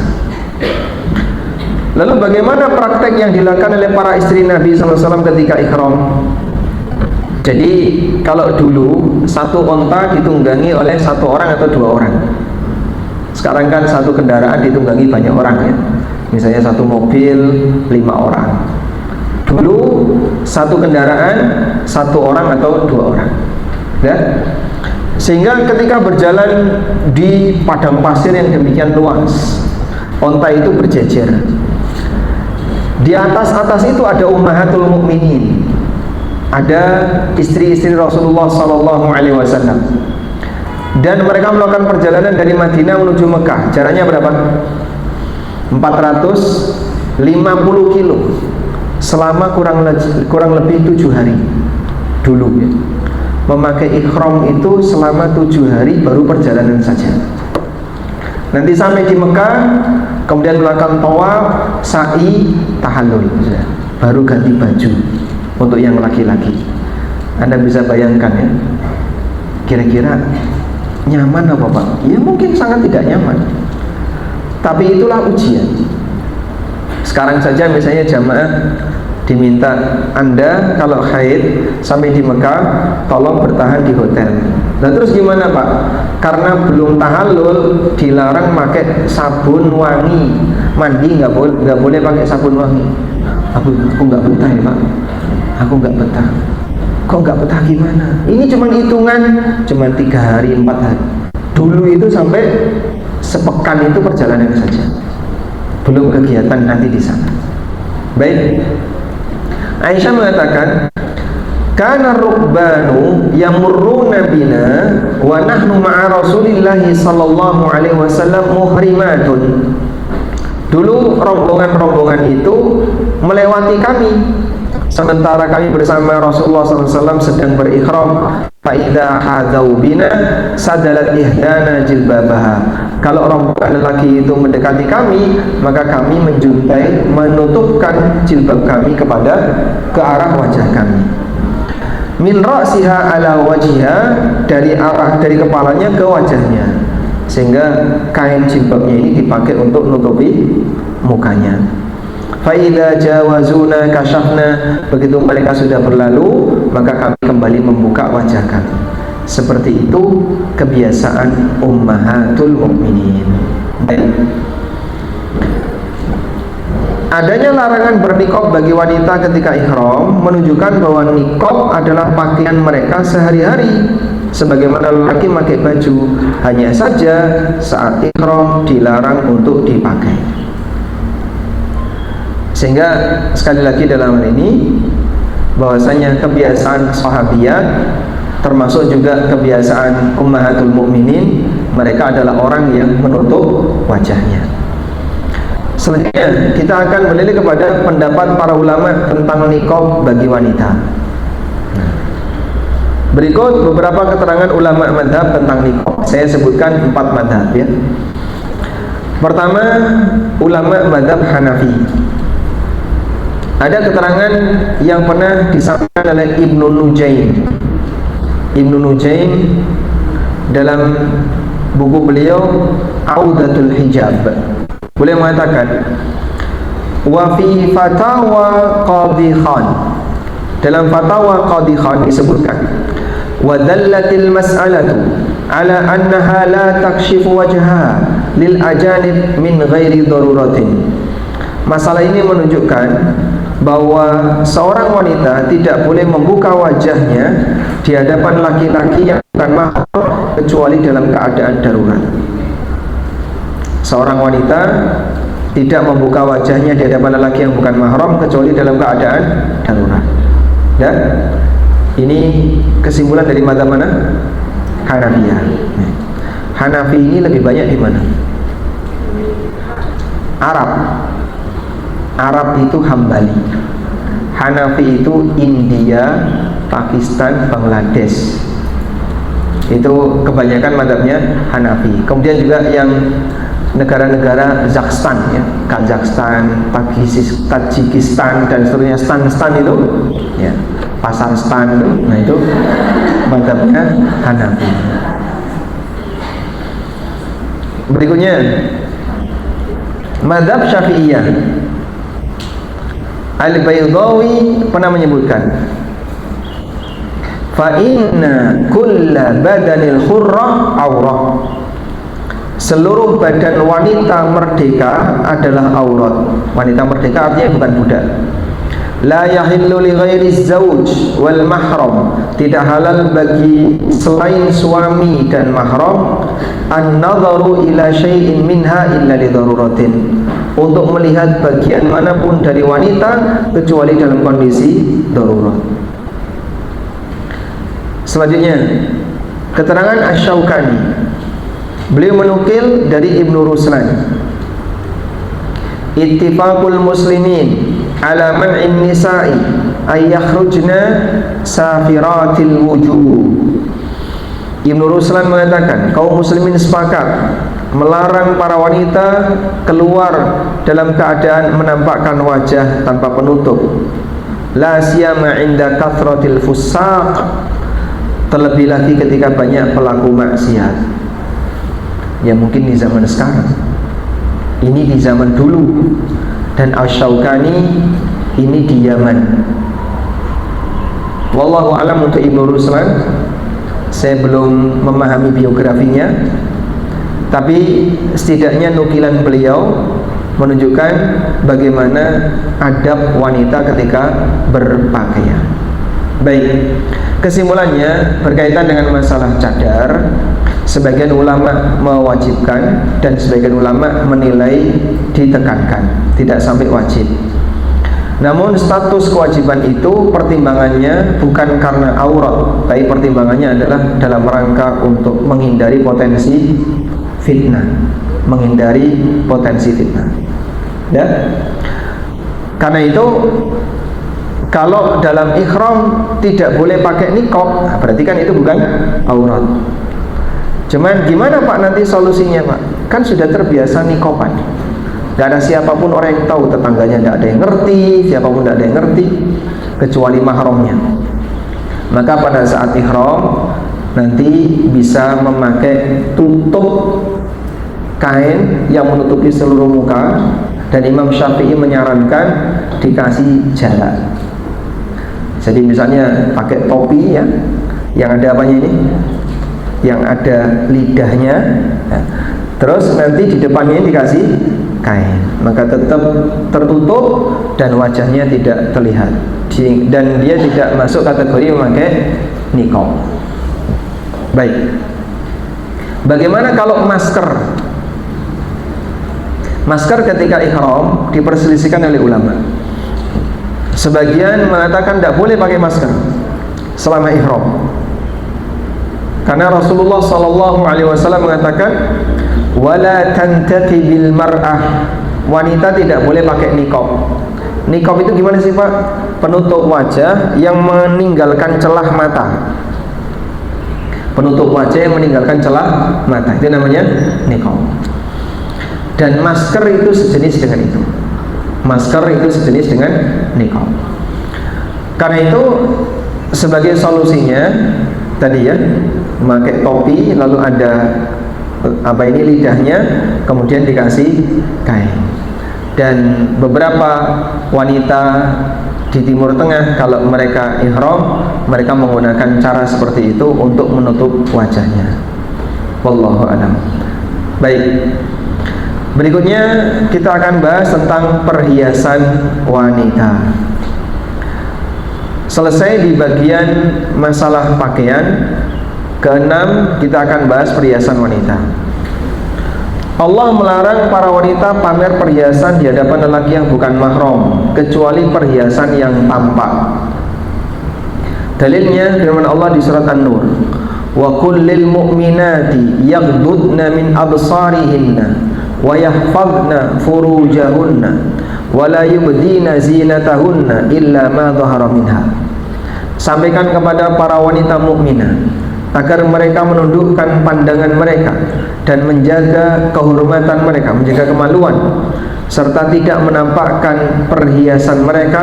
A: Lalu bagaimana praktek yang dilakukan oleh para istri Nabi SAW ketika ihram? Jadi kalau dulu satu onta ditunggangi oleh satu orang atau dua orang. Sekarang kan satu kendaraan ditunggangi banyak orang ya. Misalnya satu mobil 5 orang. Dulu satu kendaraan satu orang atau 2 orang. Ya. Sehingga ketika berjalan di padang pasir yang demikian luas, onta itu berjejer. Di atas itu ada ummahatul mukminin, ada istri-istri Rasulullah SAW, dan mereka melakukan perjalanan dari Madinah menuju Mekah. Jaraknya berapa? 450 kilo selama kurang lebih 7 hari dulu ya. Memakai ikhram itu selama 7 hari baru perjalanan saja. Nanti sampai di Mekah, kemudian melakukan tawaf, sa'i, tahallul, baru ganti baju untuk yang laki-laki. Anda bisa bayangkan ya, kira-kira nyaman apa Pak? Ya mungkin sangat tidak nyaman, tapi itulah ujian. Sekarang saja misalnya jamaah diminta, Anda kalau haid sampai di Mekah tolong bertahan di hotel. Nah terus gimana Pak? Karena belum tahallul dilarang pakai sabun wangi, mandi nggak boleh pakai sabun wangi. Aku nggak betah ya Pak, aku nggak betah. Kok nggak betah gimana? Ini cuma hitungan, cuma 3 hari 4 hari. Dulu itu sampai sepekan itu perjalanan saja, belum kegiatan nanti di sana. Baik, Aisyah mengatakan, kana rukbanu yamurruna bina wa nahnu ma'a Rasulillahi sallallahu alaihi wasallam muhrimatun. Dulu rombongan-rombongan itu melewati kami sementara kami bersama Rasulullah SAW sedang berikhram. Fa'idha hadau bina sadalat ihdana jilbabaha. Kalau rombongan lelaki itu mendekati kami, maka kami menjuntai, menutupkan jilbab kami ke arah wajah kami. Min ra'siha ala wajhiha, dari kepalanya ke wajahnya, sehingga kain jilbabnya ini dipakai untuk nutupi mukanya. Fa'idha jawazuna kashafna, begitu mereka sudah berlalu, maka kami kembali membuka wajah kami. Seperti itu kebiasaan ummahatul mukminin. Adanya larangan berniqab bagi wanita ketika ihram menunjukkan bahwa niqab adalah pakaian mereka sehari-hari, sebagaimana lelaki pakai baju, hanya saja saat ihram dilarang untuk dipakai. Sehingga sekali lagi dalam hal ini bahwasanya kebiasaan sahabiyat termasuk juga kebiasaan ummahatul mukminin, mereka adalah orang yang menutup wajahnya. Selanjutnya kita akan melihat kepada pendapat para ulama tentang niqab bagi wanita. Berikut beberapa keterangan ulama madhab tentang niqab. Saya sebutkan 4 madhab ya. Pertama, ulama madhab Hanafi. Ada keterangan yang pernah disampaikan oleh Ibnu Nujaim. Ibnu Nujaim dalam buku beliau Audatul Hijab, boleh mengatakan, wa fi fatawa Qadhi Khan, dalam fatwa Qadhi Khan disebutkan, wa dallatil mas'alatu ala annaha la takshifu wajhaha lil ajanib min ghairi daruratin. Masalah ini menunjukkan bahwa seorang wanita tidak boleh membuka wajahnya di hadapan laki-laki yang bukan mahram kecuali dalam keadaan darurat. Seorang wanita tidak membuka wajahnya di hadapan lelaki yang bukan mahram kecuali dalam keadaan darurat. Dan ini kesimpulan dari mazhab mana? Hanafiyah. Hanafi ini lebih banyak di mana? Arab itu Hambali, Hanafi itu India, Pakistan, Bangladesh. Itu kebanyakan madhabnya Hanafi. Kemudian juga yang negara-negara Zakhstan ya, Kazakhstan, Tajikistan dan seterusnya, stan itu ya, pasar stan itu, nah itu madhabnya Hanafi. Berikutnya madhab Syafi'iyah. Al-Baydawi pernah menyebutkan, fa inna kulla badanil khurra aurah, seluruh badan wanita merdeka adalah aurat. Wanita merdeka artinya bukan budak. La yahillu li ghairi zauj wal mahram, tidak halal bagi selain suami dan mahram an-nadharu ila syai'in minha illa li daruratin, untuk melihat bagian manapun dari wanita kecuali dalam kondisi darurat. Selanjutnya keterangan Asy-Syaukani, beliau menukil dari Ibnu Ruslan, ittifaqul muslimin ala man'in nisa'i ay yakhrujna safiratil wujuh. Ibnu Ruslan mengatakan kaum muslimin sepakat melarang para wanita keluar dalam keadaan menampakkan wajah tanpa penutup, la siyama inda kathratil fusaq, terlebih lagi ketika banyak pelaku maksiat. Ya mungkin di zaman sekarang, ini di zaman dulu, dan Asy-Syaukani ini di Yaman. Wallahu alam untuk Ibnu Ruslan, saya belum memahami biografinya, tapi setidaknya nukilan beliau menunjukkan bagaimana adab wanita ketika berpakaian. Baik, kesimpulannya berkaitan dengan masalah cadar, sebagian ulama mewajibkan dan sebagian ulama menilai ditekankan, tidak sampai wajib. Namun status kewajiban itu pertimbangannya bukan karena aurat, tapi pertimbangannya adalah dalam rangka untuk menghindari potensi fitnah, menghindari potensi fitnah. Ya. Karena itu kalau dalam ihram tidak boleh pakai niqab, nah berarti kan itu bukan aurat. Cuman gimana Pak nanti solusinya Pak? Kan sudah terbiasa niqaban, gak ada siapapun orang yang tahu, tetangganya gak ada yang ngerti, siapapun gak ada yang ngerti kecuali mahramnya. Maka pada saat ihram nanti bisa memakai tutup kain yang menutupi seluruh muka, dan Imam Syafi'i menyarankan dikasih jarak. Jadi misalnya pakai topi ya, yang ada apanya ini? Yang ada lidahnya ya. Terus nanti di depannya dikasih kain, maka tetap tertutup dan wajahnya tidak terlihat, dan dia tidak masuk kategori memakai niqab. Baik, bagaimana kalau masker? Masker ketika ihram diperselisihkan oleh ulama. Sebagian mengatakan tidak boleh pakai masker selama ihram, karena Rasulullah SAW mengatakan wala tantati bil mar'ah, wanita tidak boleh pakai niqab. Niqab itu gimana sih Pak? Penutup wajah yang meninggalkan celah mata. Penutup wajah yang meninggalkan celah mata, itu namanya niqab. Dan masker itu sejenis dengan itu. Masker itu sejenis dengan niqab. Karena itu sebagai solusinya tadi ya, memakai topi lalu ada apa ini lidahnya, kemudian dikasih kain. Dan beberapa wanita di Timur Tengah kalau mereka ihram, mereka menggunakan cara seperti itu untuk menutup wajahnya. Wallahu a'lam. Baik, berikutnya kita akan bahas tentang perhiasan wanita. Selesai di bagian masalah pakaian, keenam kita akan bahas perhiasan wanita. Allah melarang para wanita pamer perhiasan di hadapan lelaki yang bukan mahram, kecuali perhiasan yang tampak. Dalilnya firman Allah di surat An-Nur, wa kullil mu'minati yaghdudna min absarihinna wa yahfazna furujahunna wa la yubdina zinatahunna illa ma dhahara minha. Sampaikan kepada para wanita mukminah agar mereka menundukkan pandangan mereka dan menjaga kehormatan mereka, menjaga kemaluan, serta tidak menampakkan perhiasan mereka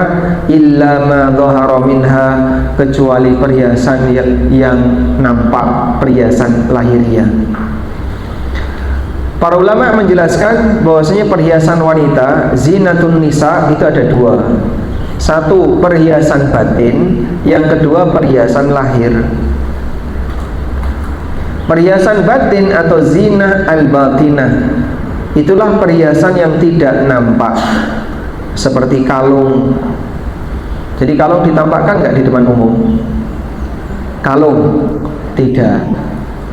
A: illa ma dhahara minha, kecuali perhiasan yang nampak, perhiasan lahiriah. Para ulama menjelaskan bahwasanya perhiasan wanita, zinatun nisa, itu ada dua. Satu perhiasan batin, yang kedua perhiasan lahir. Perhiasan batin atau zina al-batinah, itulah perhiasan yang tidak nampak, seperti kalung, Jadi kalung ditampakkan nggak di depan umum? Kalung tidak.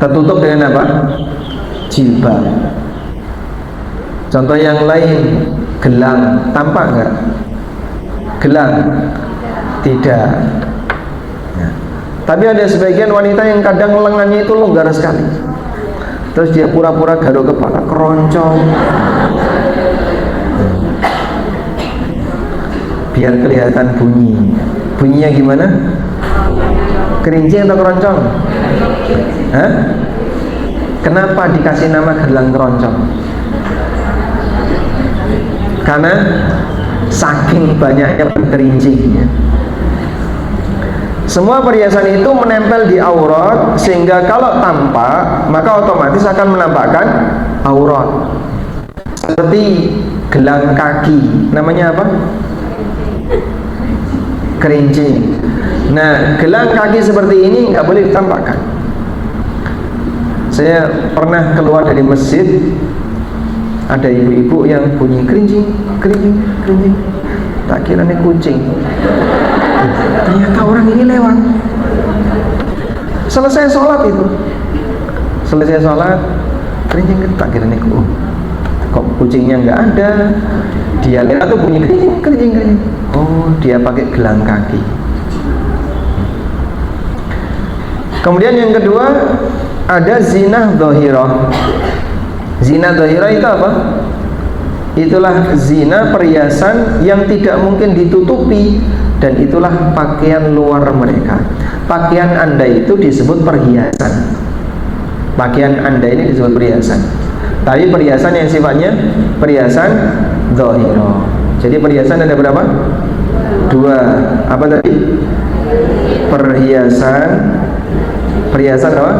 A: Tertutup dengan apa? Jilbab. Contoh yang lain, gelang tampak nggak? Gelang tidak. Ya. Tapi ada sebagian wanita yang kadang lengannya itu longgar sekali. Terus dia pura-pura garuk kepala, keroncong, biar kelihatan bunyi. Bunyinya gimana? Kerincing atau keroncong? Hah? Kenapa dikasih nama gelang keroncong? Karena saking banyaknya kerincingnya. Semua perhiasan itu menempel di aurat, sehingga kalau tampak maka otomatis akan menampakkan aurat. Seperti gelang kaki, namanya apa? Kerincing. Nah, gelang kaki seperti ini nggak boleh ditampakkan. Saya pernah keluar dari masjid, ada ibu-ibu yang bunyi kerincing, kerincing, kerincing. Tak kira ini kucing. Ternyata orang ini lewat. Selesai sholat itu, selesai sholat, kerincing, tak kira ini kok kucingnya nggak ada. Dia lihat tuh bunyi kerincing, kerincing, kerincing. Oh, dia pakai gelang kaki. Kemudian yang kedua, ada zina dhahirah. Zina dhahirah itu apa? Itulah zina perhiasan yang tidak mungkin ditutupi, dan itulah pakaian luar mereka. Pakaian Anda itu disebut perhiasan. Pakaian Anda ini disebut perhiasan. Tapi perhiasan yang sifatnya perhiasan dhahirah. Jadi perhiasan ada berapa? Dua. Apa tadi? Perhiasan apa?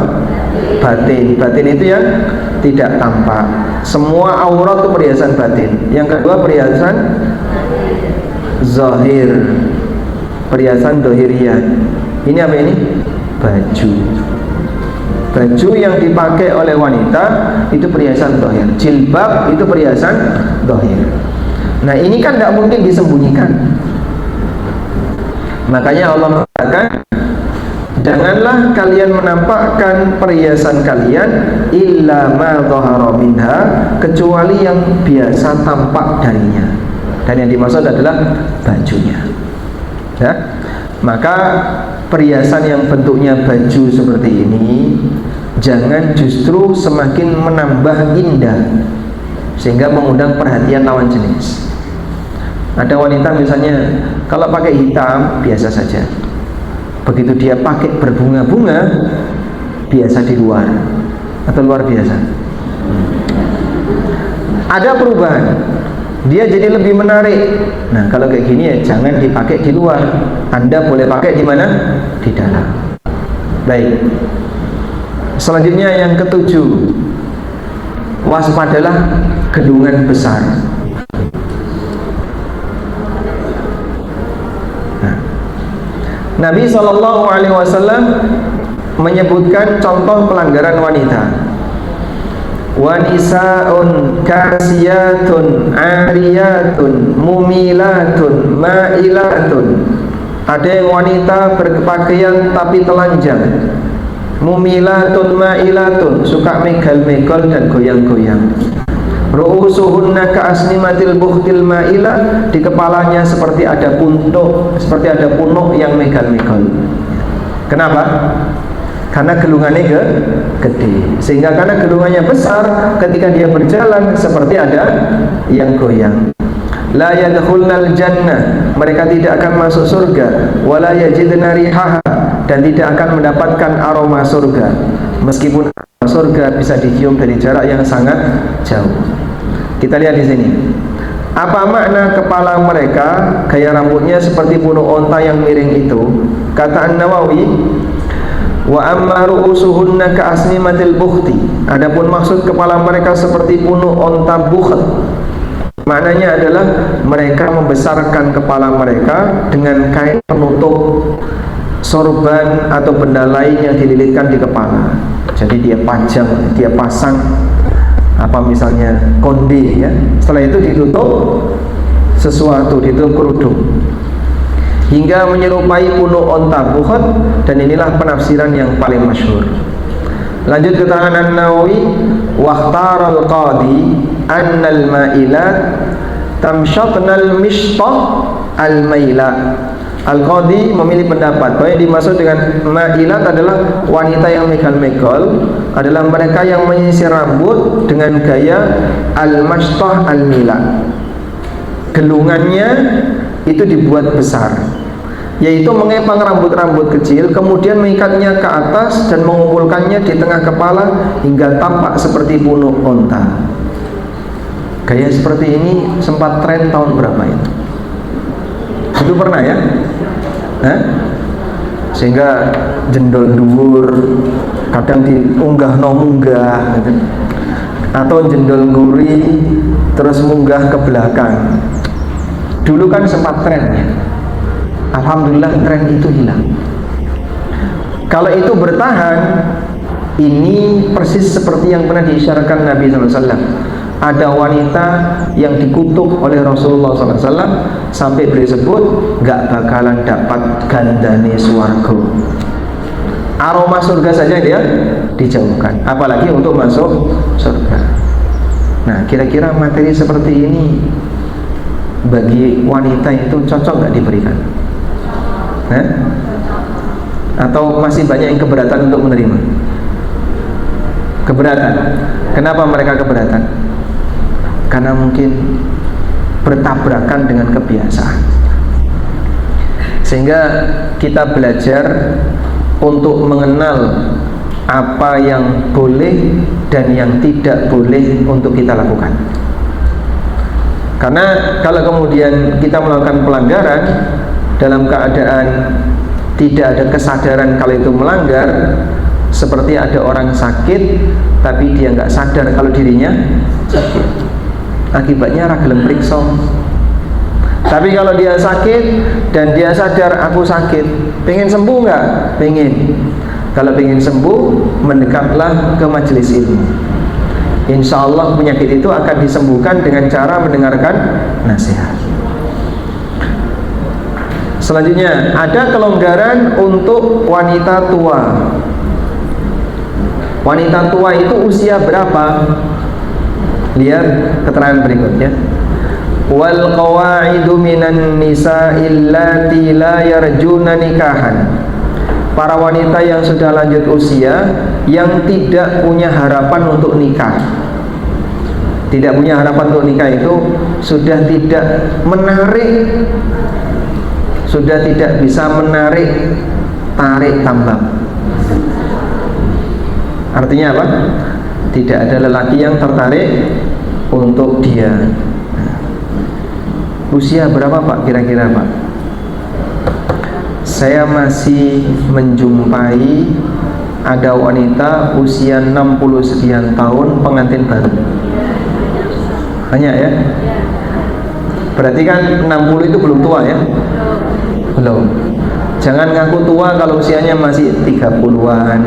A: Batin. Batin itu yang tidak tampak. Semua aurat itu perhiasan batin. Yang kedua perhiasan zahir, perhiasan dohiriyah. Ini apa ini? Baju. Baju yang dipakai oleh wanita itu perhiasan dohir. Jilbab itu perhiasan dohir. Nah, ini kan tidak mungkin disembunyikan. Makanya Allah mengatakan, janganlah kalian menampakkan perhiasan kalian illa ma dhahara minha, kecuali yang biasa tampak darinya. Dan yang dimaksud adalah bajunya. Ya? Maka perhiasan yang bentuknya baju seperti ini jangan justru semakin menambah indah sehingga mengundang perhatian lawan jenis. Ada wanita misalnya kalau pakai hitam biasa saja, begitu dia pakai berbunga-bunga biasa di luar atau luar biasa. Ada perubahan, dia jadi lebih menarik. Nah, kalau kayak gini ya jangan dipakai di luar. Anda boleh pakai di mana? Di dalam. Baik. Selanjutnya yang ketujuh, waspadalah gedungan besar. Nah, Nabi SAW menyebutkan contoh pelanggaran wanita. Wanisaun kasiyatun ariyatun mumilatun mailatun. Ada yang wanita berpakaian tapi telanjang, mumilatun mailatun, suka megal-megal dan goyang-goyang. Ru'usuhunna ka'asnimatil buhtil ma'ilah, di kepalanya seperti ada punuk, seperti ada punuk yang megal-megal. Kenapa? Karena gelungannya gede, sehingga karena gelungannya besar, ketika dia berjalan seperti ada yang goyang. La yadkhulnal jannah, mereka tidak akan masuk surga. Wala yajidna rihaha, dan tidak akan mendapatkan aroma surga, meskipun aroma surga bisa dicium dari jarak yang sangat jauh. Kita lihat di sini. Apa makna kepala mereka, gaya rambutnya seperti punuk onta yang miring itu? Kata An-Nawawi, wa amma ru'usuhunna ka'asnimatil bukhti. Adapun maksud kepala mereka seperti punuk onta bukht, maknanya adalah mereka membesarkan kepala mereka dengan kain penutup sorban atau benda lain yang dililitkan di kepala. Jadi dia pasang apa misalnya konde ya. Setelah itu ditutup sesuatu, ditutup kerudung. hingga menyerupai punuk onta bukhot, dan inilah penafsiran yang paling masyhur. Lanjut keterangan An-Nawawi, waqtaral qadi annal ma'ilat tamshatnal mishtah al-maila. Al-Qadi memilih pendapat bahwa yang dimaksud dengan ma'ilat adalah wanita yang megal-megal, adalah mereka yang menyisir rambut dengan gaya al-mashtah al-mila. Gelungannya itu dibuat besar, yaitu mengepang rambut-rambut kecil, kemudian mengikatnya ke atas dan mengumpulkannya di tengah kepala hingga tampak seperti punuk onta. Gaya seperti ini sempat tren tahun berapa itu? Itu pernah ya? Sehingga jendol dhuwur, kadang diunggah no munggah gitu. Atau jendol nguri terus munggah ke belakang. Dulu kan sempat tren ya. Alhamdulillah tren itu hilang. Kalau itu bertahan, ini persis seperti yang pernah diisyaratkan Nabi SAW. Ada wanita yang dikutuk oleh Rasulullah SAW sampai beliau sebut gak bakalan dapat gandane swarga. Aroma surga saja dia dijauhkan, apalagi untuk masuk surga. Nah, kira-kira materi seperti ini bagi wanita itu cocok gak diberikan? Atau masih banyak yang keberatan untuk menerima? Keberatan. Kenapa mereka keberatan? Karena mungkin bertabrakan dengan kebiasaan. Sehingga kita belajar untuk mengenal apa yang boleh dan yang tidak boleh untuk kita lakukan. Karena kalau kemudian kita melakukan pelanggaran dalam keadaan tidak ada kesadaran kalau itu melanggar, seperti ada orang sakit tapi dia nggak sadar kalau dirinya sakit, akibatnya ragelem priksa. Tapi kalau dia sakit dan dia sadar aku sakit, pengen sembuh nggak? Pengen. Kalau pengen sembuh, mendekatlah ke majelis ilmu. Insya Allah penyakit itu akan disembuhkan dengan cara mendengarkan nasihat. Selanjutnya, ada kelonggaran untuk wanita tua. Wanita tua itu usia berapa? Lihat keterangan berikutnya. Wal qawaidu minan nisa'il lati la yarjuna nikahan. Para wanita yang sudah lanjut usia, yang tidak punya harapan untuk nikah. Tidak punya harapan untuk nikah itu sudah tidak menarik, sudah tidak bisa menarik tarik tambang. Artinya apa? Tidak ada lelaki yang tertarik untuk dia. Usia berapa Pak kira-kira Pak? Saya masih menjumpai ada wanita usia 60 sekian tahun pengantin baru. Banyak ya? Berarti kan 60 itu belum tua ya? Belum. Jangan ngaku tua kalau usianya masih 30-an,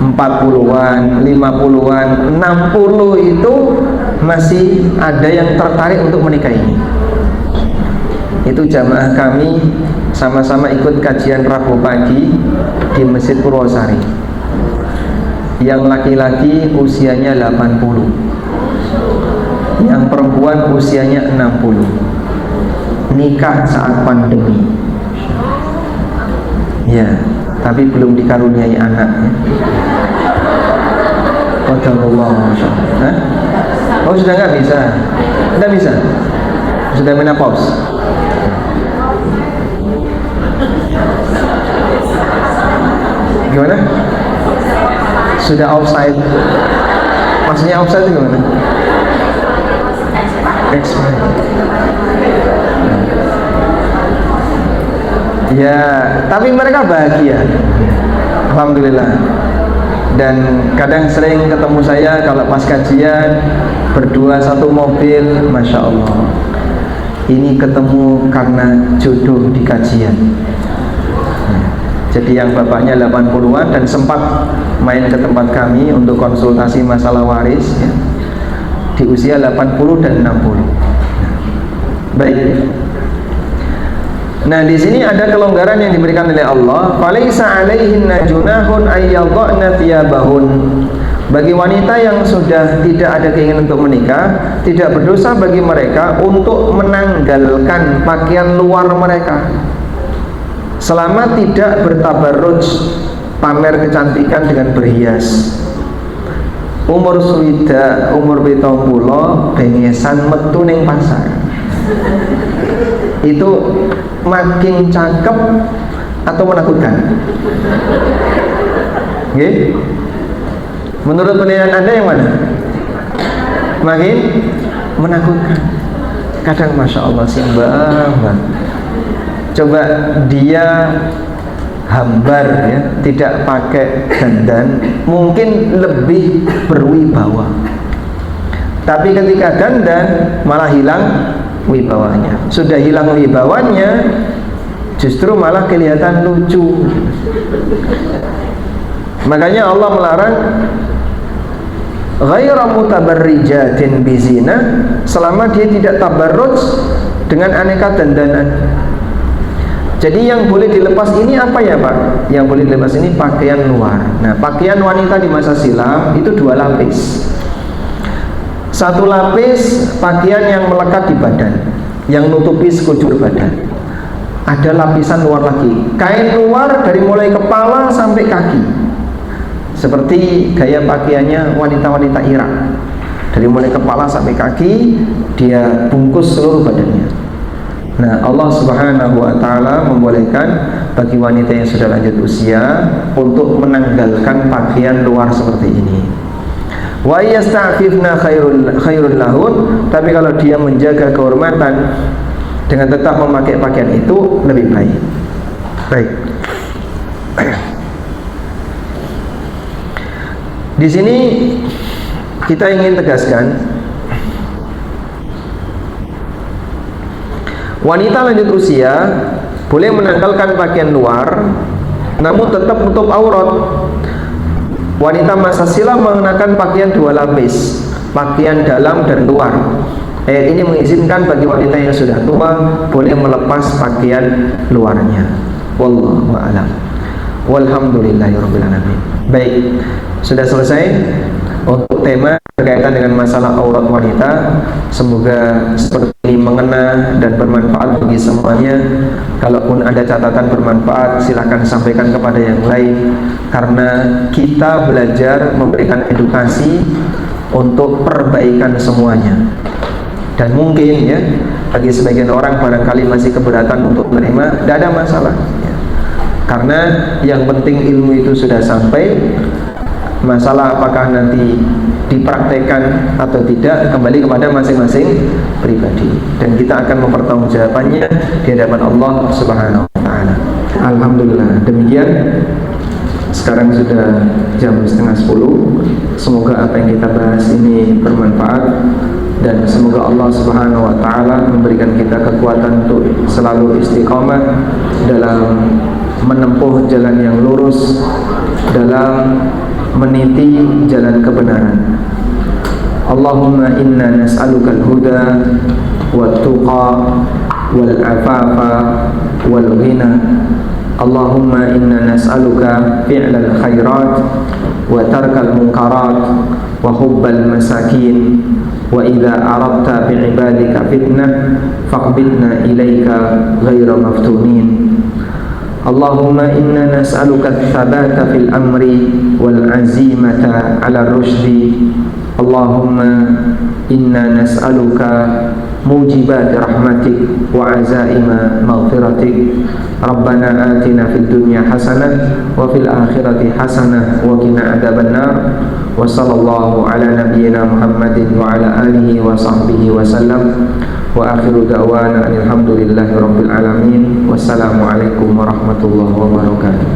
A: 40-an, 50-an, 60 itu masih ada yang tertarik untuk menikahi. Itu jamaah kami sama-sama ikut kajian Rabu pagi di Masjid Purwosari. Yang laki-laki usianya 80, yang perempuan usianya 60. Nikah saat pandemi. Ya, tapi belum dikaruniai anak ya. Qadarullah. Oh sudah nggak bisa? Tidak bisa? Sudah menopause? Gimana? Sudah offside? Maksudnya offside itu gimana? Expired. Ya, tapi mereka bahagia, alhamdulillah. Dan kadang sering ketemu saya kalau pas kajian berdua satu mobil, masya Allah. Ini ketemu karena jodoh di kajian. Jadi yang bapaknya 80-an dan sempat main ke tempat kami untuk konsultasi masalah waris ya, di usia 80 dan 60. Baik. Nah, di sini ada kelonggaran yang diberikan oleh Allah. Falaisa 'alaihinna junahun ayyadhna thiyabahun. Bagi wanita yang sudah tidak ada keinginan untuk menikah, tidak berdosa bagi mereka untuk menanggalkan pakaian luar mereka, selama tidak bertabarruj, pamer kecantikan dengan berhias. Umur swida, umur 70, bengesan metu ning pasar. Itu makin cakep atau menakutkan? Nggih? Menurut penilaian Anda yang mana? Makin menakutkan. Kadang Masya Allah sih Mbak, coba dia hambar ya, tidak pakai dandan, mungkin lebih berwibawa. Tapi ketika dandan malah hilang wibawanya. Sudah hilang wibawanya, justru malah kelihatan lucu. Makanya Allah melarang ghaira mutabarrijatin bizina, selama dia tidak tabarruj dengan aneka dandanan. Jadi yang boleh dilepas ini apa ya Pak? Yang boleh dilepas ini pakaian luar. Nah, pakaian wanita di masa silam itu 2 lapis. 1 lapis pakaian yang melekat di badan, yang nutupi sekujur badan. Ada lapisan luar lagi, kain luar dari mulai kepala sampai kaki, seperti gaya pakaiannya wanita-wanita Irak. Dari mulai kepala sampai kaki dia bungkus seluruh badannya. Nah, Allah Subhanahu wa taala membolehkan bagi wanita yang sudah lanjut usia untuk menanggalkan pakaian luar seperti ini. Wa yasta'fifna khairul lahun, tapi kalau dia menjaga kehormatan dengan tetap memakai pakaian itu lebih baik. Baik. Di sini kita ingin tegaskan, wanita lanjut usia boleh menanggalkan pakaian luar, namun tetap menutup aurat. Wanita masa silam mengenakan pakaian 2 lapis, pakaian dalam dan luar. Ayat ini mengizinkan bagi wanita yang sudah tua boleh melepas pakaian luarnya. Wallahu a'lam. Walhamdulillahirabbil alamin. Baik, sudah selesai untuk tema berkaitan dengan masalah aurat wanita. Semoga seperti ini mengena dan bermanfaat bagi semuanya. Kalaupun ada catatan bermanfaat, silakan sampaikan kepada yang lain, karena kita belajar memberikan edukasi untuk perbaikan semuanya. Dan mungkin ya, bagi sebagian orang barangkali masih keberatan untuk menerima, tidak ada masalah ya. Karena yang penting ilmu itu sudah sampai. Masalah apakah nanti dipraktekkan atau tidak kembali kepada masing-masing pribadi, dan kita akan mempertanggungjawabkannya di hadapan Allah Subhanahu wa taala. Alhamdulillah, demikian. Sekarang sudah jam 9:30. Semoga apa yang kita bahas ini bermanfaat, dan semoga Allah Subhanahu wa taala memberikan kita kekuatan untuk selalu istiqamah dalam menempuh jalan yang lurus, dalam meniti jalan kebenaran. Allahumma inna nas'aluka al-huda wat-tuqa wal-afafa wal-ghina. Allahumma inna nas'aluka fi'lal khairat wa tarkal munkarat wa hubbal masakin, wa idza aradta bi'ibadika fitnah faqbidna ilaika ghaira maftunin. Allahumma inna nas'aluka ats-tsabata fil amri wal 'azimata 'ala ar-rusydi. Allahumma inna nas'aluka mujibati rahmatik wa 'azaima maghfiratik. Rabbana atina fid dunya hasanah wa fil akhirati hasanah wa qina adzabannar. Wa sallallahu ala nabiyyina Muhammadin wa ala alihi wa sahbihi wa sallam. Wa akhiru da'wana alhamdulillahi rabbil alamin. Wassalamualaikum warahmatullahi wabarakatuh.